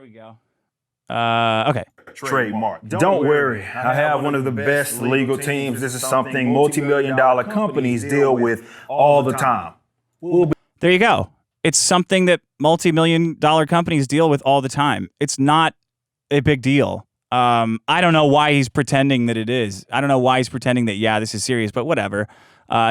we go. Okay. Trademark. Don't worry, I have one of the best legal teams. This is something multi-million-dollar companies deal with all the time. There you go. It's something that multi-million-dollar companies deal with all the time. It's not a big deal. I don't know why he's pretending that it is. I don't know why he's pretending that, yeah, this is serious, but whatever.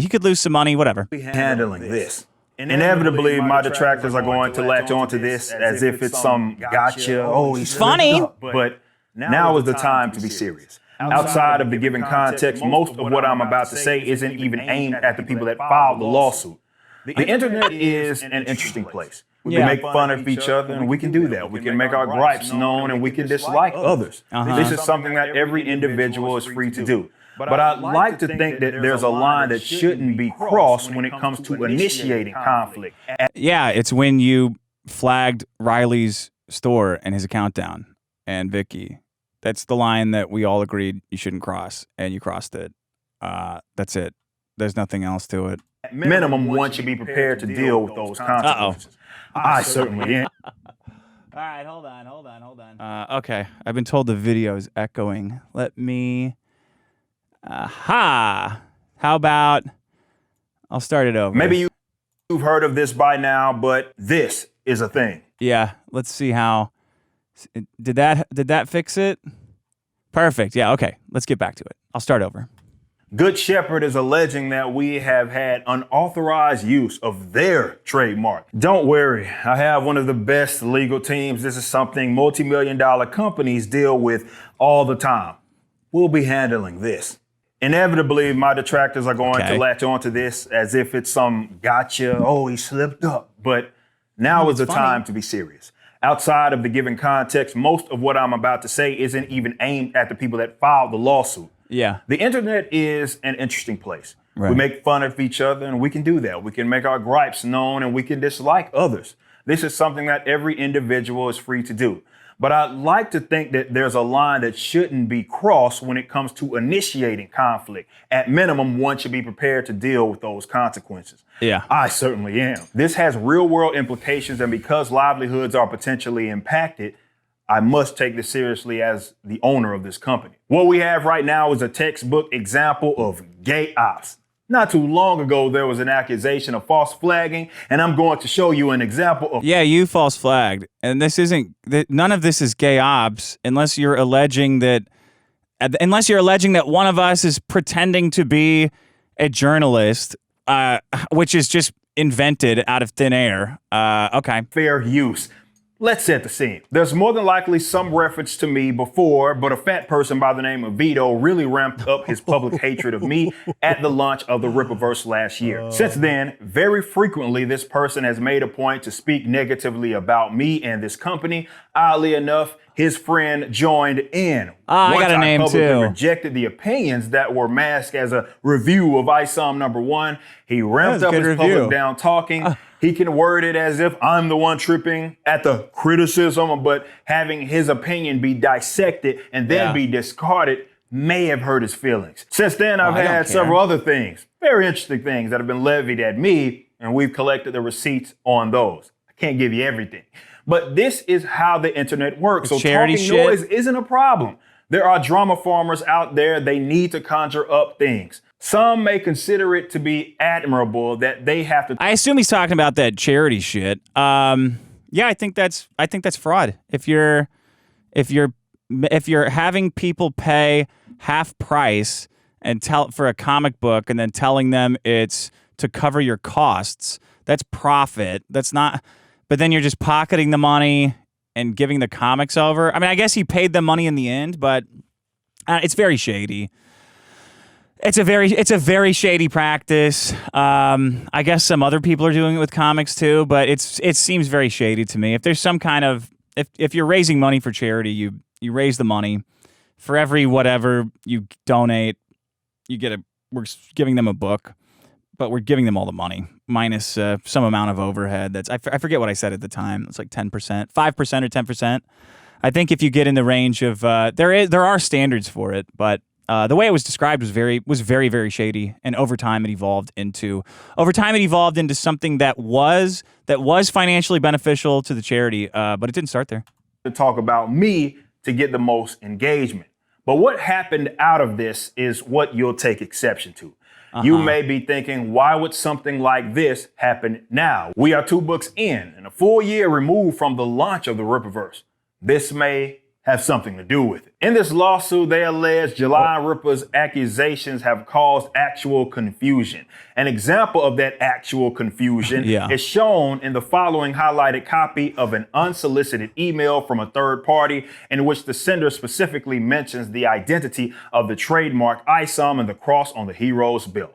He could lose some money, whatever. Handling this. Inevitably, my detractors are going to latch onto this as if it's some gotcha. Oh, he's funny. But now is the time to be serious. Outside of the given context, most of what I'm about to say isn't even aimed at the people that filed the lawsuit. The internet is an interesting place. We can make fun of each other, and we can do that. We can make our gripes known, and we can dislike others. This is something that every individual is free to do. But I'd like to think that there's a line that shouldn't be crossed when it comes to initiating conflict. Yeah, it's when you flagged Riley's store and his account down, and Vicky. That's the line that we all agreed you shouldn't cross, and you crossed it. That's it. There's nothing else to it. At minimum, one should be prepared to deal with those consequences. I certainly am. All right, hold on. Okay, I've been told the video is echoing. Let me... Aha! How about... I'll start it over. Maybe you've heard of this by now, but this is a thing. Yeah, let's see how... Did that fix it? Perfect. Yeah, okay. Let's get back to it. I'll start over. Good Shepherd is alleging that we have had unauthorized use of their trademark. Don't worry, I have one of the best legal teams. This is something multi-million-dollar companies deal with all the time. We'll be handling this. Inevitably, my detractors are going to latch onto this as if it's some gotcha. Oh, he slipped up. But now is the time to be serious. Outside of the given context, most of what I'm about to say isn't even aimed at the people that filed the lawsuit. Yeah. The internet is an interesting place. Right. We make fun of each other, and we can do that. We can make our gripes known, and we can dislike others. This is something that every individual is free to do. But I'd like to think that there's a line that shouldn't be crossed when it comes to initiating conflict. At minimum, one should be prepared to deal with those consequences. Yeah. I certainly am. This has real-world implications, and because livelihoods are potentially impacted, I must take this seriously as the owner of this company. What we have right now is a textbook example of gay ops. Not too long ago, there was an accusation of false flagging, and I'm going to show you an example of... Yeah, you false flagged. And this isn't... None of this is gay ops unless you're alleging that... Unless you're alleging that one of us is pretending to be a journalist, which is just invented out of thin air. Okay. Fair use. Let's set the scene. There's more than likely some reference to me before, but a fat person by the name of Vito really ramped up his public hatred of me at the launch of the Rippaverse last year. Since then, very frequently, this person has made a point to speak negatively about me and this company. Oddly enough, his friend joined in. I got a name publicly too. Rejected the opinions that were masked as a review of ISOM #1. He ramped up his public down talking. He can word it as if I'm the one tripping at the criticism, but having his opinion be dissected and then be discarded may have hurt his feelings. Since then, I've had several other things, very interesting things that have been levied at me, and we've collected the receipts on those. I can't give you everything. But this is how the internet works. So talking noise isn't a problem. There are drama farmers out there. They need to conjure up things. Some may consider it to be admirable that they have to. I assume he's talking about that charity shit. Yeah, I think that's fraud. If you're having people pay half price and for a comic book and then telling them it's to cover your costs, that's profit. That's not. But then you're just pocketing the money and giving the comics over. I mean, I guess he paid them money in the end, but it's very shady. It's a very shady practice. I guess some other people are doing it with comics too, but it seems very shady to me. If there's some kind of if you're raising money for charity, you raise the money. For every whatever you donate, we're giving them a book, but we're giving them all the money minus some amount of overhead. I forget what I said at the time. It's like 10%, 5% or 10%. I think if you get in the range of there are standards for it, but the way it was described was very, very shady, and over time it evolved into something that was financially beneficial to the charity, but it didn't start there. to talk about me to get the most engagement. But what happened out of this is what you'll take exception to. You may be thinking, why would something like this happen now? We are 2 books in and a full year removed from the launch of the Rippaverse. This may have something to do with it. In this lawsuit, they allege July Rippa's accusations have caused actual confusion. An example of that actual confusion is shown in the following highlighted copy of an unsolicited email from a third party in which the sender specifically mentions the identity of the trademark ISOM and the cross on the hero's belt.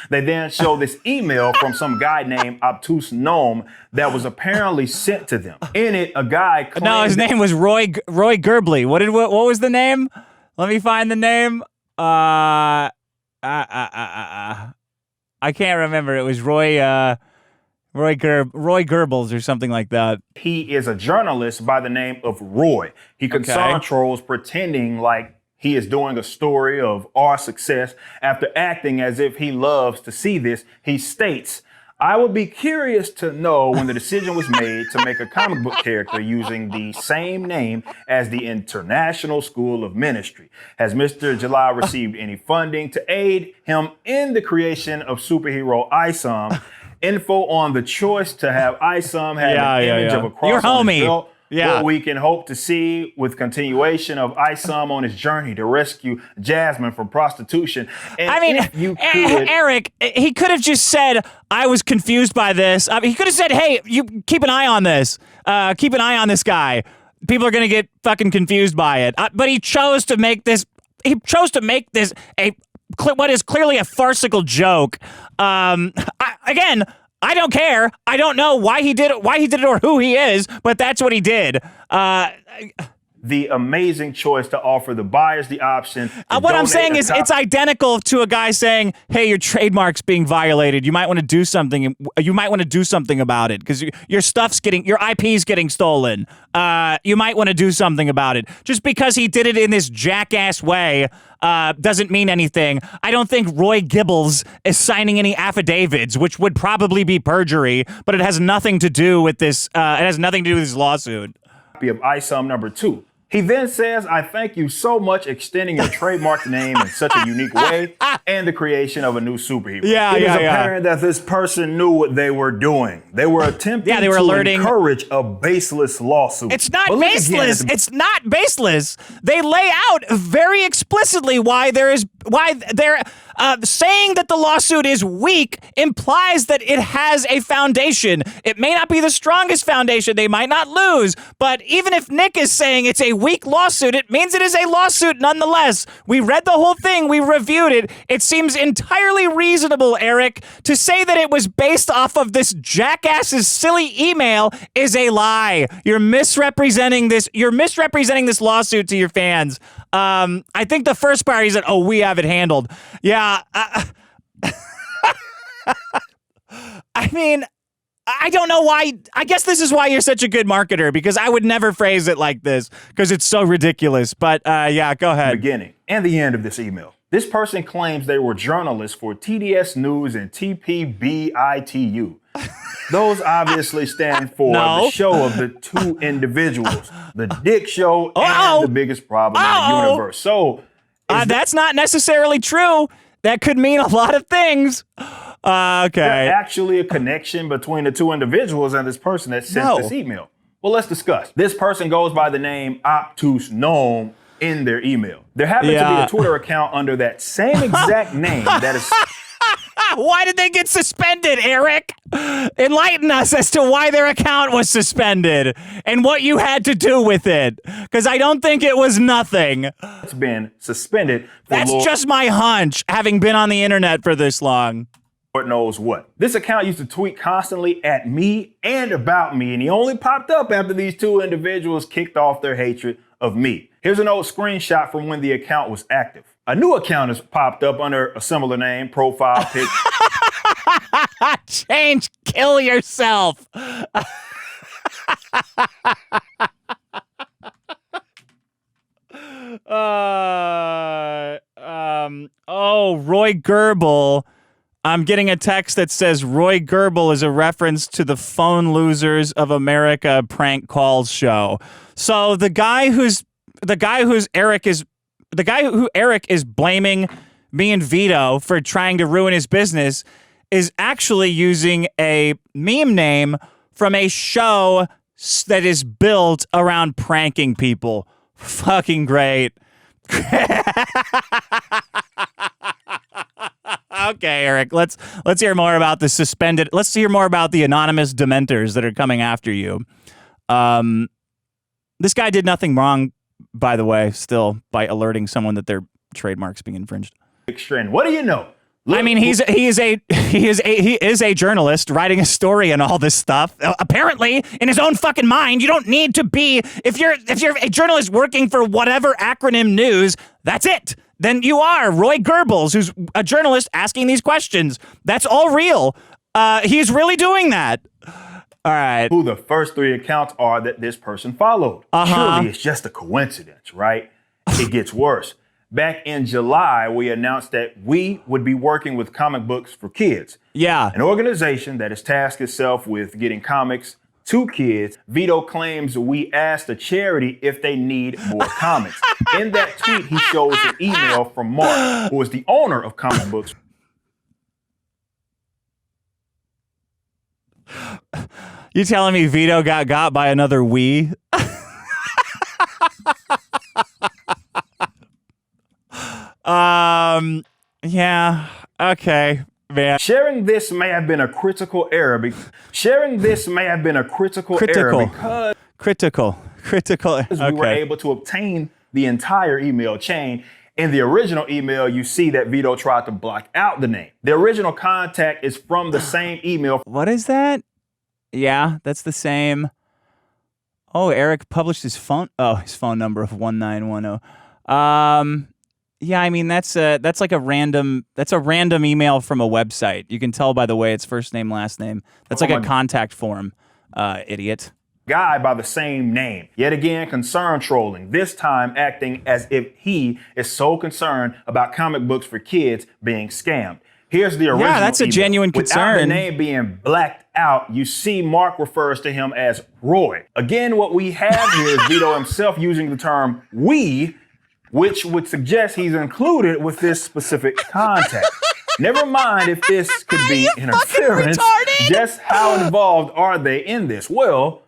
They then show this email from some guy named Obtuse Gnome that was apparently sent to them. In it, a guy claimed— No, his name was Roy Gerbley. What was the name? Let me find the name. I can't remember. It was Roy Goebbels or something like that. He is a journalist by the name of Roy. He concerned trolls pretending like he is doing a story of our success. After acting as if he loves to see this, he states, I would be curious to know when the decision was made to make a comic book character using the same name as the International School of Ministry. Has Mr. July received any funding to aid him in the creation of superhero ISOM? Info on the choice to have ISOM have an image of a cross on his belt. What we can hope to see with continuation of ISOM on his journey to rescue Jasmine from prostitution. And I mean, Eric, he could have just said, I was confused by this. He could have said, hey, you keep an eye on this. Keep an eye on this guy. People are going to get fucking confused by it. But he chose to make this what is clearly a farcical joke. I don't care. I don't know why he did it or who he is, but that's what he did. The amazing choice to offer the buyers the option. What I'm saying is it's identical to a guy saying, hey, your trademark's being violated. You might want to do something. You might want to do something about it because your IP's getting stolen. You might want to do something about it. Just because he did it in this jackass way doesn't mean anything. I don't think Roy Gibbles is signing any affidavits, which would probably be perjury, but it has nothing to do with this. It has nothing to do with this lawsuit. Of ISOM number 2. He then says, I thank you so much extending your trademark name in such a unique way and the creation of a new superhero. It is apparent that this person knew what they were doing. They were attempting to encourage a baseless lawsuit. It's not baseless. It's not baseless. They lay out very explicitly why they're saying that the lawsuit is weak implies that it has a foundation. It may not be the strongest foundation. They might not lose. But even if Nick is saying it's a weak lawsuit, it means it is a lawsuit nonetheless. We read the whole thing. We reviewed it. It seems entirely reasonable, Eric, to say that it was based off of this jackass's silly email is a lie. You're misrepresenting this. You're misrepresenting this lawsuit to your fans. I think the first part is that, oh, we have it handled. Yeah. I mean, I don't know why. I guess this is why you're such a good marketer, because I would never phrase it like this because it's so ridiculous. But yeah, go ahead. Beginning and the end of this email. This person claims they were journalists for TDS News and TPBITU. Those obviously stand for the show of the 2 individuals, the Dick Show and the biggest problem in the universe. So that's not necessarily true. That could mean a lot of things. Okay. There's actually a connection between the 2 individuals and this person that sent this email. Well, let's discuss. This person goes by the name Obtuse Gnome in their email. There happens to be a Twitter account under that same exact name that is... Why did they get suspended, Eric? Enlighten us as to why their account was suspended and what you had to do with it. Because I don't think it was nothing. It's been suspended. That's just my hunch, having been on the internet for this long. Lord knows what. This account used to tweet constantly at me and about me, and he only popped up after these 2 individuals kicked off their hatred of me. Here's an old screenshot from when the account was active. A new account has popped up under a similar name, profile pic. Change, kill yourself. Roy Gerbil. I'm getting a text that says Roy Gerbil is a reference to the Phone Losers of America prank calls show. So the guy who Eric is blaming me and Vito for trying to ruin his business is actually using a meme name from a show that is built around pranking people. Fucking great. Okay, Eric, let's hear more about the suspended. Let's hear more about the anonymous dementors that are coming after you. This guy did nothing wrong, by the way, still, by alerting someone that their trademark's being infringed. What do you know? Look, I mean, he is a journalist writing a story and all this stuff. Apparently, in his own fucking mind, you don't need to be if you're a journalist working for whatever acronym news. That's it. Then you are Roy Gerbils, who's a journalist asking these questions. That's all real. He's really doing that. All right. Who the first 3 accounts are that this person followed. Surely it's just a coincidence, right? It gets worse. Back in July, we announced that we would be working with Comic Books for Kids. Yeah. An organization that has tasked itself with getting comics to kids. Vito claims we asked a charity if they need more comics. In that tweet, he shows an email from Mark, who is the owner of Comic Books. You telling me Vito got by another we? Yeah. Okay. Man. Sharing this may have been a critical error. Because we were able to obtain the entire email chain. In the original email, you see that Vito tried to block out the name. The original contact is from the same email. What is that? Yeah, that's the same. Oh, Eric published his phone number of 1910. Yeah, I mean that's like a random email from a website. You can tell by the way it's first name, last name. That's like a contact form, idiot. Guy by the same name. Yet again, concern trolling, this time acting as if he is so concerned about comic books for kids being scammed. Here's the original. Yeah, that's a genuine concern. Without the name being blacked out, you see Mark refers to him as Roy. Again, what we have here is Vito himself using the term we, which would suggest he's included with this specific contact. Never mind if this could be interference. Just how involved are they in this? Well,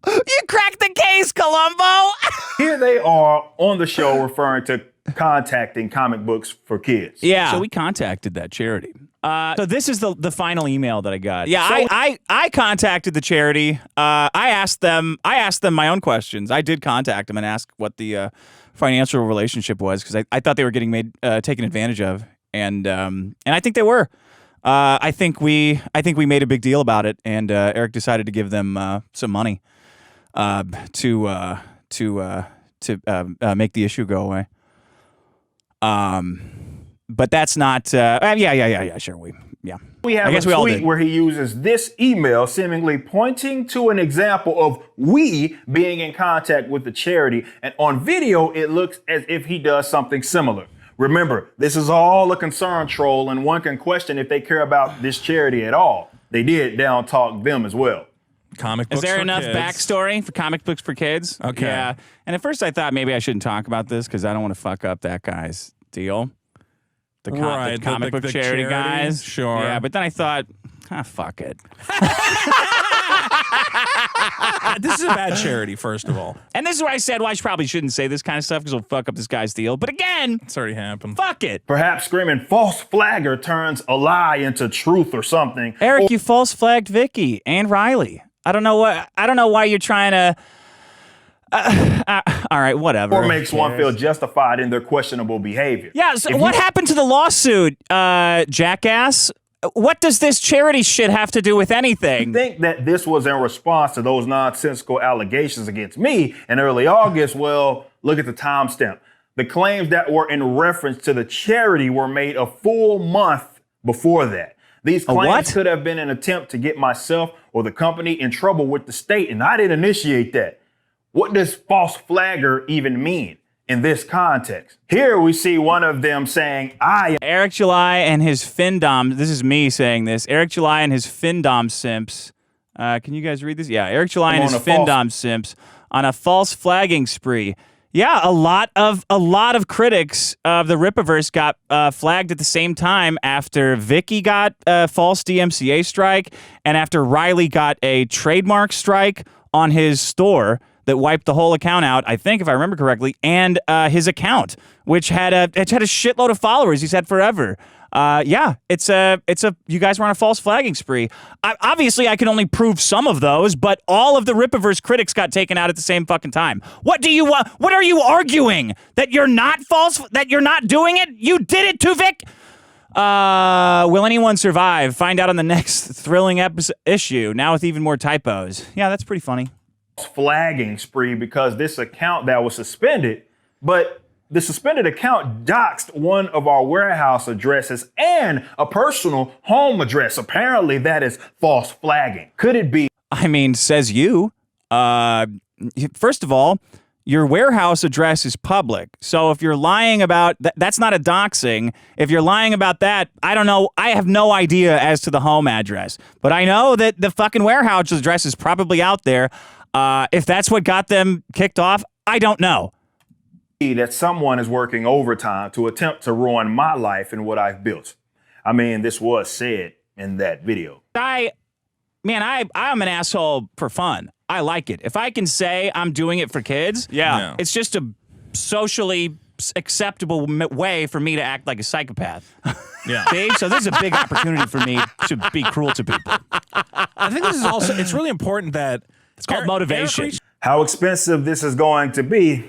you cracked the case, Columbo. Here they are on the show referring to contacting Comic Books for Kids. Yeah. So we contacted that charity. So this is the final email that I got. Yeah, so I contacted the charity. I asked them my own questions. I did contact them and ask what the financial relationship was because I thought they were getting taken advantage of, and I think they were. I think we made a big deal about it, and Eric decided to give them some money to make the issue go away. But that's not. Yeah. Sure, we have a tweet where he uses this email, seemingly pointing to an example of we being in contact with the charity, and on video it looks as if he does something similar. Remember, this is all a concern troll, and one can question if they care about this charity at all. They did down talk them as well. Comic books. Is there for enough kids. backstory for Comic Books for Kids? Okay. Yeah. And at first I thought maybe I shouldn't talk about this because I don't want to fuck up that guy's deal. The comic book charity guys. Sure. Yeah, but then I thought, fuck it. This is a bad charity, first of all. And this is where I said, well, I probably shouldn't say this kind of stuff because it'll fuck up this guy's deal. But again, it's already happened. Fuck it. Perhaps screaming false flagger turns a lie into truth or something. Eric, you false flagged Vicky and Riley. I don't know why you're trying to. All right, whatever. Or makes one feel justified in their questionable behavior. Yeah, so what happened to the lawsuit, jackass? What does this charity shit have to do with anything? I think that this was in response to those nonsensical allegations against me in early August. Well, look at the timestamp. The claims that were in reference to the charity were made a full month before that. These claims could have been an attempt to get myself or the company in trouble with the state, and I didn't initiate that. What does false flagger even mean? in this context. Here we see one of them saying, Eric July and his Findom, this is me saying this, Eric July and his Findom simps, can you guys read this? Yeah, Eric July and his Findom simps on a false flagging spree. Yeah, a lot of critics of the Rippaverse got flagged at the same time after Vicky got a false DMCA strike and after Riley got a trademark strike on his store that wiped the whole account out, I think, if I remember correctly, and his account, which had a shitload of followers he's had forever. It's a you guys were on a false flagging spree. Obviously, I can only prove some of those, but all of the Rippaverse critics got taken out at the same fucking time. What do you want? What are you arguing? That you're not false? That you're not doing it? You did it to Vic. Will anyone survive? Find out on the next thrilling issue. Now with even more typos. Yeah, that's pretty funny. Flagging spree because this account that was suspended, but the suspended account doxed one of our warehouse addresses and a personal home address. Apparently that is false flagging. Could it be? I mean, says you. First of all, your warehouse address is public. So if you're lying about that's not a doxing. If you're lying about that, I don't know. I have no idea as to the home address, but I know that the fucking warehouse address is probably out there. If that's what got them kicked off, I don't know. That someone is working overtime to attempt to ruin my life and what I've built. I mean, this was said in that video. I'm an asshole for fun. I like it. If I can say I'm doing it for kids, it's just a socially acceptable way for me to act like a psychopath. Yeah. See? So this is a big opportunity for me to be cruel to people. I think this is also, it's really important that it's called motivation. How expensive this is going to be,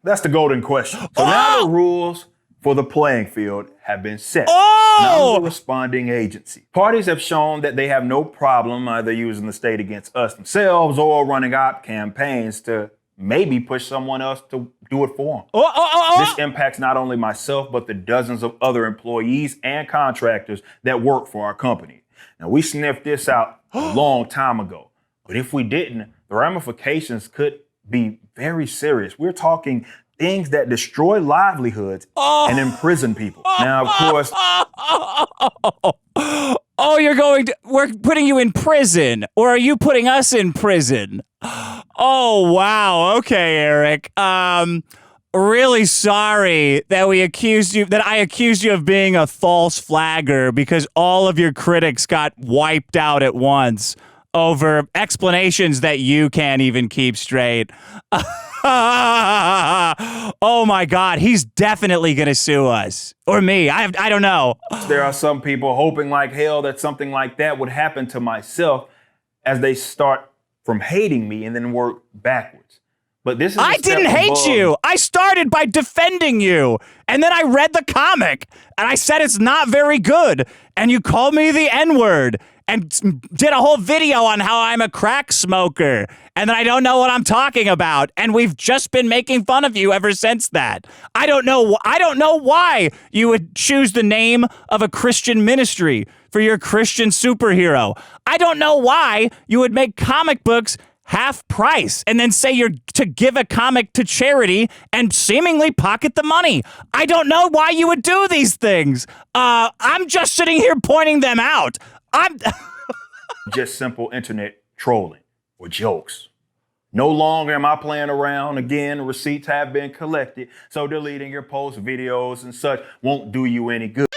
that's the golden question. So now the rules for the playing field have been set. Now the responding agency. Parties have shown that they have no problem either using the state against us themselves or running op campaigns to maybe push someone else to do it for them. This impacts not only myself, but the dozens of other employees and contractors that work for our company. Now, we sniffed this out a long time ago. But if we didn't, the ramifications could be very serious. We're talking things that destroy livelihoods and imprison people. Now, of course. We're putting you in prison, or are you putting us in prison? Oh, wow. Okay, Eric. Really sorry that I accused you of being a false flagger because all of your critics got wiped out at once over explanations that you can't even keep straight. Oh my God, he's definitely gonna sue us. Or me, I don't know. There are some people hoping like hell that something like that would happen to myself as they start from hating me and then work backwards. But this is I didn't hate you. I started by defending you. And then I read the comic and I said it's not very good. And you called me the N-word and did a whole video on how I'm a crack smoker and that I don't know what I'm talking about. And we've just been making fun of you ever since that. I don't know why you would choose the name of a Christian ministry for your Christian superhero. I don't know why you would make comic books half price and then say you're to give a comic to charity and seemingly pocket the money. I don't know why you would do these things. I'm just sitting here pointing them out. I'm just simple internet trolling or jokes. No longer am I playing around. Again, receipts have been collected, so deleting your posts, videos, and such won't do you any good.